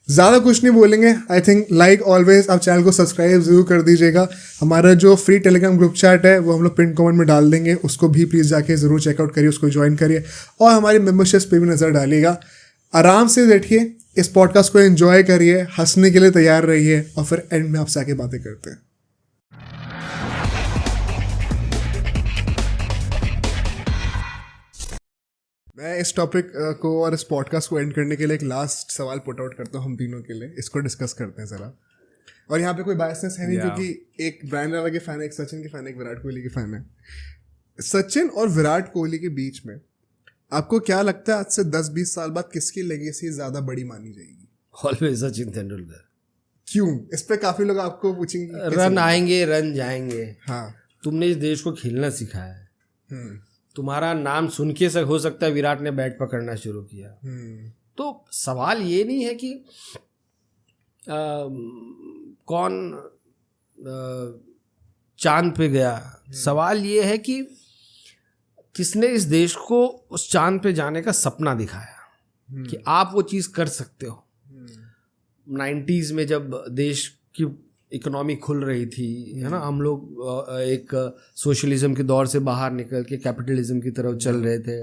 ज़्यादा कुछ नहीं बोलेंगे. आई थिंक लाइक ऑलवेज आप चैनल को सब्सक्राइब जरूर कर दीजिएगा. हमारा जो फ्री टेलीग्राम ग्रुप चैट है वो हम लोग पिन कमेंट में डाल देंगे, उसको भी प्लीज़ जाके ज़रूर चेकआउट करिए, उसको ज्वाइन करिए और हमारी मेम्बरशिप्स पे भी नज़र डालिएगा. आराम से बैठिए, इस पॉडकास्ट को एंजॉय करिए, हंसने के लिए तैयार रहिए और फिर एंड में आपसे आके बातें करते हैं. मैं इस टॉपिक को और इस पॉडकास्ट को एंड करने के लिए एक लास्ट सवाल पुट आउट करता हूँ हम तीनों के लिए. इसको डिस्कस करते हैं ज़रा. और यहाँ पे कोई बायसनेस है नहीं, क्योंकि एक ब्रायन लारा के फैन है, एक सचिन के फैन है, एक विराट कोहली के फैन है. सचिन और विराट कोहली के बीच में आपको क्या लगता है आज से 10-20 साल बाद किसकी लेगेसी ज़्यादा बड़ी मानी जाएगी? ऑलवेज सचिन तेंदुलकर. क्यों? इस पे काफ़ी लोग आपको पूछेंगे. रन आएंगे, रन जाएंगे. हाँ, तुमने इस देश को खेलना सिखाया है. तुम्हारा नाम सुन के हो सकता है विराट ने बैट पकड़ना शुरू किया. तो सवाल ये नहीं है कि कौन चांद पे गया. सवाल ये है कि किसने इस देश को उस चांद पे जाने का सपना दिखाया कि आप वो चीज़ कर सकते हो. 90s में जब देश की इकोनॉमी खुल रही थी, है ना, हम लोग एक सोशलिज्म के दौर से बाहर निकल के कैपिटलिज्म की तरफ चल रहे थे,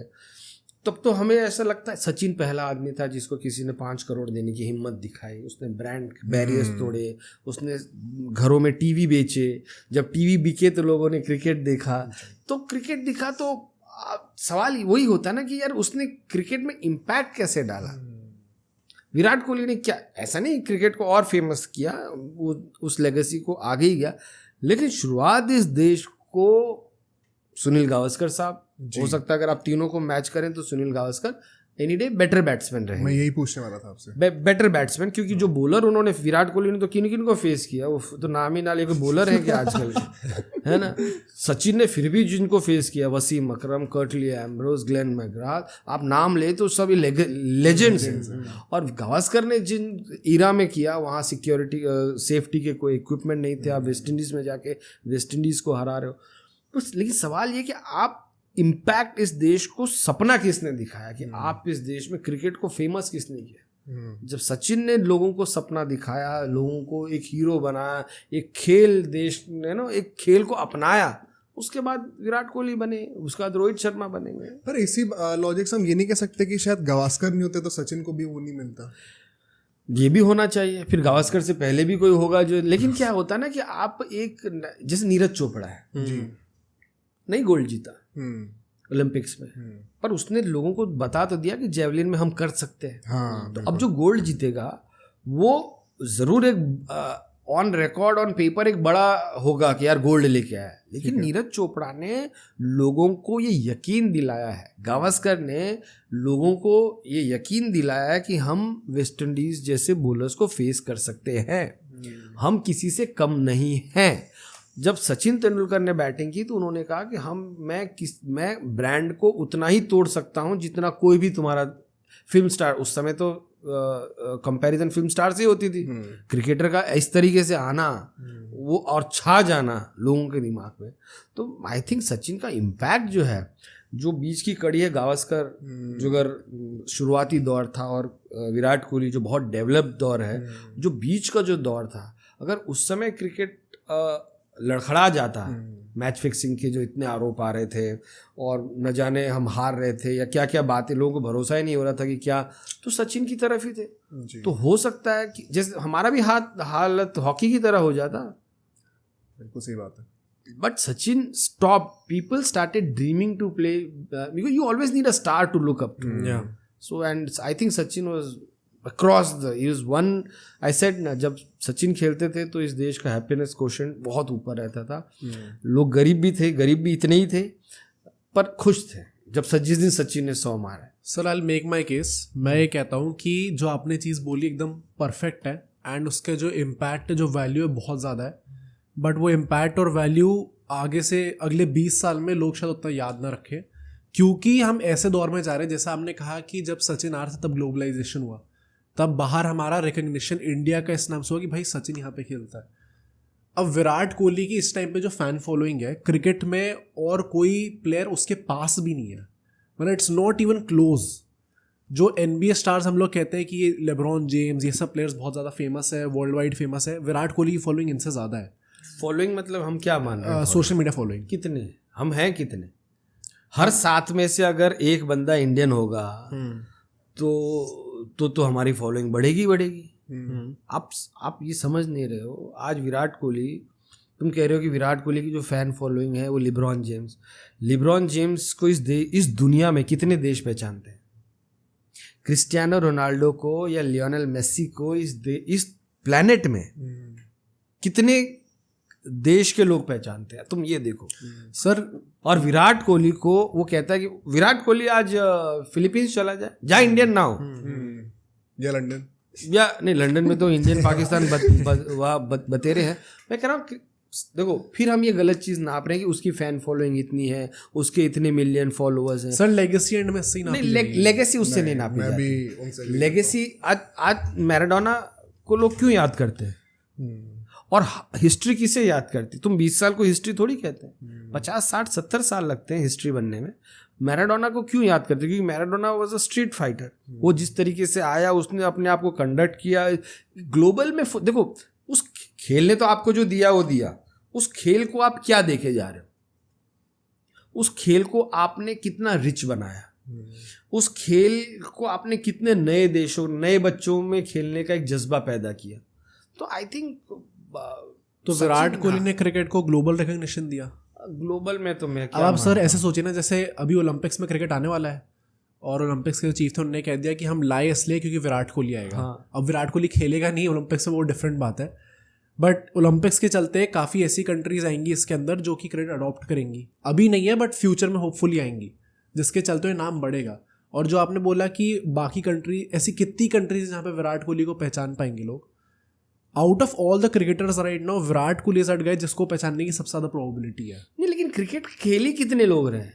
तब तो हमें ऐसा लगता है सचिन पहला आदमी था जिसको किसी ने 5 करोड़ देने की हिम्मत दिखाई. उसने ब्रांड बैरियर्स तोड़े, उसने घरों में टीवी बेचे. जब टीवी बिके तो लोगों ने क्रिकेट देखा. तो क्रिकेट दिखा तो सवाल वही होता है ना कि यार उसने क्रिकेट में इम्पैक्ट कैसे डाला. विराट कोहली ने क्या, ऐसा नहीं क्रिकेट को और फेमस किया, वो उस लेगेसी को आगे ही गया, लेकिन शुरुआत इस देश को सुनील गावस्कर साहब, हो सकता है अगर आप तीनों को मैच करें तो Sunil Gavaskar any day better batsman रहे. मैं यही पूछने वाला था आपसे. बेटर बैट्समैन, क्योंकि जो बॉलर उन्होंने, विराट कोहली ने तो किन किन को फेस किया, वो तो नाम ही ना लेके बॉलर है कि आजकल है ना. सचिन ने फिर भी जिनको फेस किया, वसीम अकरम, कर्टली एम्ब्रोज, ग्लेन मैकग्रा, आप नाम ले तो सब लेजेंड्स हैं. और गावस्कर ने जिन इरा में किया, वहाँ सिक्योरिटी सेफ्टी के कोई इक्विपमेंट नहीं थे, आप वेस्ट इंडीज़ में जाके वेस्ट इंडीज़ को हरा रहे हो. तो लेकिन सवाल ये कि आप इम्पैक्ट इस देश को सपना किसने दिखाया कि आप इस देश में क्रिकेट को फेमस किसने किया. जब सचिन ने लोगों को सपना दिखाया, लोगों को एक हीरो बनाया, एक खेल देश ने ना एक खेल को अपनाया, उसके बाद विराट कोहली बने, उसके बाद रोहित शर्मा बनेंगे. पर इसी लॉजिक से हम ये नहीं कह सकते कि शायद गावस्कर नहीं होते तो सचिन को भी वो नहीं मिलता. ये भी होना चाहिए. फिर गावस्कर से पहले भी कोई होगा जो, लेकिन क्या होता है ना कि आप एक, जैसे नीरज चोपड़ा है, नहीं गोल्ड जीता ओलंपिक्स में, पर उसने लोगों को बता तो दिया कि जेवलिन में हम कर सकते हैं. हाँ, तो अब जो गोल्ड जीतेगा वो जरूर एक ऑन रिकॉर्ड, ऑन पेपर एक बड़ा होगा कि यार गोल्ड लेके आया, लेकिन नीरज चोपड़ा ने लोगों को ये यकीन दिलाया है, गावस्कर ने लोगों को ये यकीन दिलाया है कि हम वेस्ट इंडीज जैसे बॉलर्स को फेस कर सकते हैं, हम किसी से कम नहीं हैं. जब सचिन तेंदुलकर ने बैटिंग की तो उन्होंने कहा कि मैं ब्रांड को उतना ही तोड़ सकता हूं जितना कोई भी तुम्हारा फिल्म स्टार. उस समय तो कंपैरिजन फिल्म स्टार से ही होती थी. क्रिकेटर का इस तरीके से आना वो और छा जाना लोगों के दिमाग में. तो आई थिंक सचिन का इम्पैक्ट जो है, जो बीच की कड़ी है गावस्कर जो अगर शुरुआती दौर था, और विराट कोहली जो बहुत डेवलप्ड दौर है, जो बीच का जो दौर था, अगर उस समय क्रिकेट लड़खड़ा जाता, मैच फिक्सिंग के जो इतने आरोप आ रहे थे और न जाने हम हार रहे थे या क्या क्या बातें, लोगों को भरोसा ही नहीं हो रहा था कि क्या, तो सचिन की तरफ ही थे. तो हो सकता है कि जैसे हमारा भी हालत हॉकी की तरह हो जाता. बिल्कुल सही बात है. But Sachin stop, people started dreaming to play, because you always need a star to look up to. So and I think Sachin was across the, he was one, I said ना, जब सचिन खेलते थे तो इस देश का हैप्पीनेस क्वोशेंट बहुत ऊपर रहता था. लोग गरीब भी थे, गरीब भी इतने ही थे, पर खुश थे जब जिस दिन सचिन ने 100 मारा. Sir I make my case. मैं ये कहता हूँ कि जो आपने चीज़ बोली एकदम परफेक्ट है, एंड उसके जो इम्पैक्ट, जो वैल्यू है बहुत ज़्यादा है, बट वो इम्पैक्ट और वैल्यू आगे से अगले 20 साल में लोग शायद उतना याद ना रखें, क्योंकि हम ऐसे दौर में जा रहे हैं, जैसा आपने कहा कि जब सचिन आ रहा था तब ग्लोबलाइजेशन हुआ, तब बाहर हमारा रिकग्निशन इंडिया का इस नाम से हुआ कि भाई सचिन यहाँ पे खेलता है. अब विराट कोहली की इस टाइम पे जो फैन फॉलोइंग है क्रिकेट में, और कोई प्लेयर उसके पास भी नहीं है, मतलब इट्स नॉट इवन क्लोज. जो NBA स्टार्स हम लोग कहते हैं कि ये लेब्रॉन जेम्स, ये सब प्लेयर्स बहुत ज़्यादा फेमस है, वर्ल्ड वाइड फेमस है, विराट कोहली की फॉलोइंग इनसे ज़्यादा है। फॉलोइंग मतलब हम क्या मान रहे हैं? सोशल मीडिया फॉलोइंग कितने हम हैं, कितने? हर 7 में से अगर एक बंदा इंडियन होगा तो हमारी फॉलोइंग बढ़ेगी बढ़ेगी। आप ये समझ नहीं रहे हो। आज विराट कोहली, तुम कह रहे हो कि विराट कोहली की जो फैन फॉलोइंग है वो लिब्रॉन जेम्स को इस दुनिया में कितने देश पहचानते हैं? क्रिस्टियानो रोनाल्डो को या लियोनेल मेसी को इस प्लेनेट में कितने देश के लोग पहचानते हैं? तुम ये देखो सर। और विराट कोहली को वो कहता है कि विराट कोहली आज फिलीपींस चला जाए, जहाँ इंडियन ना हो, या लंदन, या नहीं, लंदन में तो इंडियन पाकिस्तान बतेरे हैं। मैं कह रहा हूँ देखो, फिर हम ये गलत चीज नाप रहे हैं कि उसकी फैन फॉलोइंग इतनी है, उसके इतने मिलियन फॉलोअर्स हैं। सर लेगेसी एंड में सही नापी नहीं, लेगेसी उससे नहीं नापी जाती। लेगेसी आज मैराडोना को लोग क्यों याद करते हैं और हिस्ट्री किसे याद करती? तुम 20 साल को हिस्ट्री थोड़ी कहते हैं, 50 60 70 साल लगते हैं हिस्ट्री बनने में। मैराडोना को क्यों याद करते? क्योंकि Maradona was a street fighter. वो जिस तरीके से आया, उसने अपने आप को कंडक्ट किया ग्लोबल में। देखो, उस खेल ने तो आपको जो दिया वो दिया, उस खेल को आप क्या देखे जा रहे हो? उस खेल को आपने कितना रिच बनाया, उस खेल को आपने कितने नए देशों, नए बच्चों में खेलने का एक जज्बा पैदा किया। तो आई थिंक तो विराट कोहली ने क्रिकेट को ग्लोबल रिकॉग्निशन दिया। ग्लोबल में तो मैं अब आप सर ऐसे सोचिए ना, जैसे अभी ओलंपिक्स में क्रिकेट आने वाला है और ओलंपिक्स के चीफ थे, उन्होंने कह दिया कि हम लाए इसलिए क्योंकि विराट कोहली आएगा। हाँ। अब विराट कोहली खेलेगा नहीं ओलंपिक्स में, वो डिफरेंट बात है, बट ओलंपिक्स के चलते काफ़ी ऐसी कंट्रीज आएंगी इसके अंदर जो कि क्रिकेट अडॉप्ट करेंगी। अभी नहीं है बट फ्यूचर में होपफुली आएंगी, जिसके चलते नाम बढ़ेगा। और जो आपने बोला कि बाकी कंट्री, ऐसी कितनी कंट्रीज जहाँ पे विराट कोहली को पहचान पाएंगे लोग। Out of all the cricketers right now Virat Kohli is गए जिसको पहचानने की सबसे ज़्यादा प्रोबेबिलिटी है। नहीं, लेकिन क्रिकेट खेली कितने लोग रहे हैं?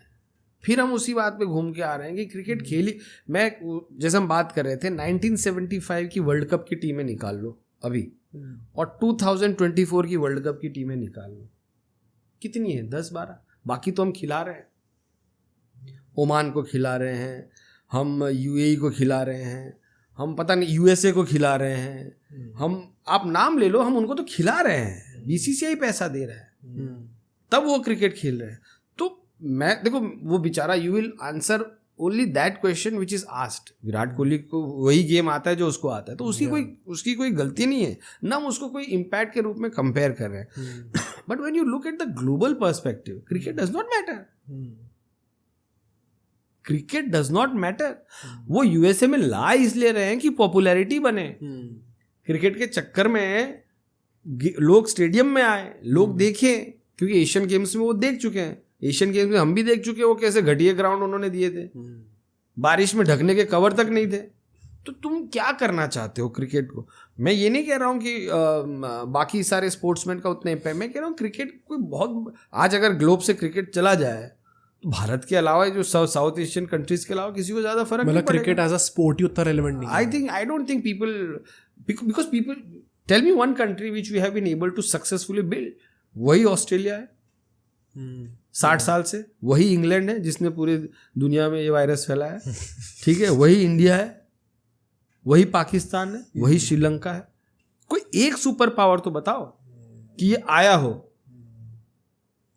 फिर हम उसी बात पे घूम के आ रहे हैं कि क्रिकेट खेली, मैं जैसे हम बात कर रहे थे 1975 की वर्ल्ड कप की टीमें निकाल लो अभी, और 2024 की वर्ल्ड कप की टीमें निकाल लो, कितनी है? 10-12। बाकी तो हम खिला रहे हैं, ओमान को खिला रहे हैं, हम यूएई को खिला रहे हैं, हम पता नहीं यूएसए को खिला रहे हैं, हम आप नाम ले लो, हम उनको तो खिला रहे हैं। बीसीसीआई पैसा दे रहा है, तब वो क्रिकेट खेल रहे हैं। तो मैं देखो, वो बेचारा, you will answer only that question which is asked. Virat Kohli को वही गेम आता है जो उसको आता है, तो उसकी कोई गलती नहीं है ना, हम उसको कोई इम्पैक्ट के रूप में कंपेयर कर रहे हैं। But when you look at the global perspective, cricket does not matter. Cricket does not matter. वो यूएसए में ला इसलिए रहे हैं कि पॉपुलैरिटी बने। क्रिकेट के चक्कर में लोग स्टेडियम में आए, लोग देखें, क्योंकि एशियन गेम्स में वो देख चुके हैं, एशियन गेम्स में हम भी देख चुके हैं वो कैसे घटिया ग्राउंड उन्होंने दिए थे, बारिश में ढकने के कवर तक नहीं थे। तो तुम क्या करना चाहते हो क्रिकेट को? मैं ये नहीं कह रहा हूँ कि बाकी सारे स्पोर्ट्समैन का उतना इम्पैक्ट, मैं कह रहा हूँ क्रिकेट कोई बहुत, आज अगर ग्लोब से क्रिकेट चला जाए तो भारत के अलावा जो साउथ एशियन कंट्रीज के अलावा किसी को ज्यादा फर्क नहीं पड़ेगा। क्रिकेट एज अ स्पोर्ट ही उतना रेलेवेंट नहीं है। I don't think people, because people tell me one country which we have been able to successfully build, वही ऑस्ट्रेलिया है 60 साल से, वही इंग्लैंड है जिसने पूरे दुनिया में ये वायरस फैलाया है, ठीक है, वही इंडिया है, वही पाकिस्तान है, वही श्रीलंका है। कोई एक सुपर पावर तो बताओ कि ये आया हो,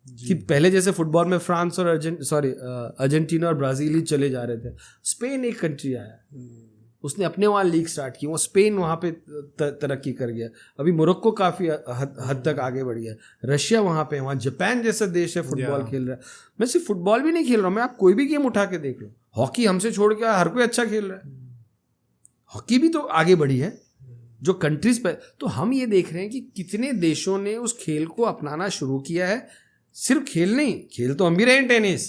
कि पहले जैसे फुटबॉल में फ्रांस और अर्जेंटीना और ब्राजील ही चले जा रहे थे, स्पेन एक कंट्री आया, उसने अपने वहाँ लीग स्टार्ट की, वो स्पेन वहाँ पे तरक्की कर गया, अभी मोरक्को काफ़ी हद तक आगे बढ़ गया, रशिया वहाँ पे, वहाँ जापान जैसा देश है फुटबॉल खेल रहा है। मैं सिर्फ फुटबॉल भी नहीं खेल रहा हूँ, मैं आप कोई भी गेम उठा के देख लो, हॉकी हमसे छोड़ के हर कोई अच्छा खेल रहा है, हॉकी भी तो आगे बढ़ी है जो कंट्रीज पे। तो हम ये देख रहे हैं कि कितने देशों ने उस खेल को अपनाना शुरू किया है। सिर्फ खेल नहीं, खेल तो हम भी रहे हैं टेनिस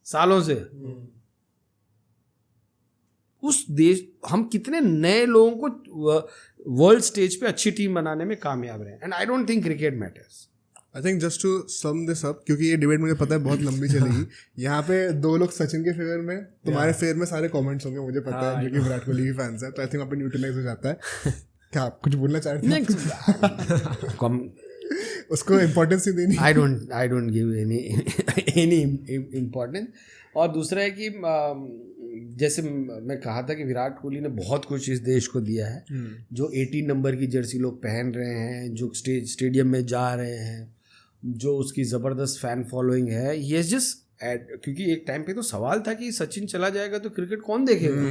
सालों से, उस देश, हम कितने नए लोगों को वर्ल्ड स्टेज पे अच्छी टीम बनाने में कामयाब रहे। And I don't think cricket matters. I think just to sum this up, क्योंकि ये डिबेट मुझे पता है बहुत लंबी चलेगी, यहाँ पे 2 लोग सचिन के फेवर में, तुम्हारे फेवर में सारे कमेंट्स होंगे मुझे पता है, जो कि विराट कोहली के फैंस है, तो आई थिंक वहाँ पे न्यूट्रलाइज हो जाता है। क्या आप कुछ बोलना चाहते हैं? उसको इम्पोर्टेंस ही देनी। I don't give any importance. और दूसरा है कि जैसे मैं कहा था कि विराट कोहली ने बहुत कुछ इस देश को दिया है, जो 18 नंबर की जर्सी लोग पहन रहे हैं, जो स्टेडियम में जा रहे हैं, जो उसकी ज़बरदस्त फैन फॉलोइंग है, ये जस्ट क्योंकि एक टाइम पे तो सवाल था कि सचिन चला जाएगा तो क्रिकेट कौन देखेगा,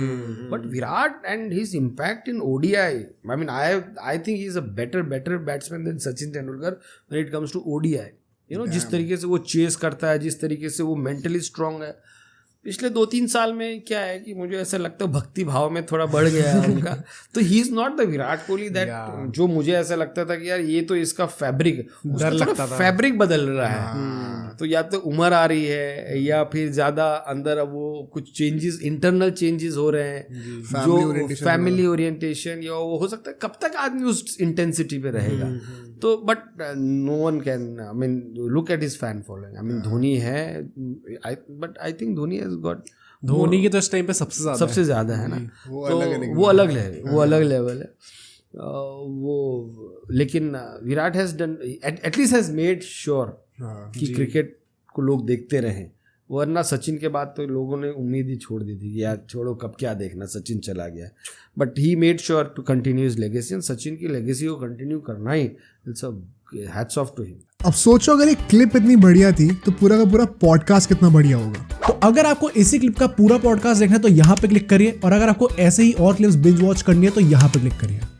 but Virat and his impact in ODI, I mean I think he is a better batsman than Sachin Tendulkar when it comes to ODI. You know, जिस तरीके से वो चेस करता है, जिस तरीके से वो मेंटली स्ट्रांग है, पिछले 2-3 साल में क्या है कि मुझे ऐसा लगता है भक्ति भाव में थोड़ा बढ़ गया है उनका। तो he is not the Virat Kohli that जो मुझे ऐसा लगता था कि यार ये तो इसका फैब्रिक, डर लगता था, फैब्रिक बदल रहा है। तो या तो उम्र आ रही है या फिर ज़्यादा अंदर अब वो कुछ चेंजेस, इंटरनल चेंजेस हो रहे हैं, जो फैमिली ओरिएंटेशन, या वो हो सकता है कब तक आदमी उस इंटेंसिटी पे रहेगा। तो but no one can, I mean look at his fan following, I mean Dhoni है, but I think Dhoni has got, Dhoni की तो इस टाइम पे सबसे ज्यादा है ना, तो वो अलग है, वो अलग लेवल है वो। लेकिन Virat has done, at least has made sure कि क्रिकेट को लोग देखते रहें, वरना सचिन के बाद तो लोगों ने उम्मीद ही छोड़ दी थी कि यार छोड़ो, कब क्या देखना, सचिन चला गया। But he made sure to continue his legacy, and Sachin की लेगेसी को कंटिन्यू करना ही, it's a hats off to him. अब सोचो अगर ये क्लिप इतनी बढ़िया थी तो पूरा का पूरा पॉडकास्ट कितना बढ़िया होगा। तो अगर आपको इसी क्लिप का पूरा पॉडकास्ट देखना है तो यहाँ पे क्लिक करिए, और अगर आपको ऐसे ही और क्लिप्स बिंज वॉच करनी है तो यहाँ पे क्लिक करिए।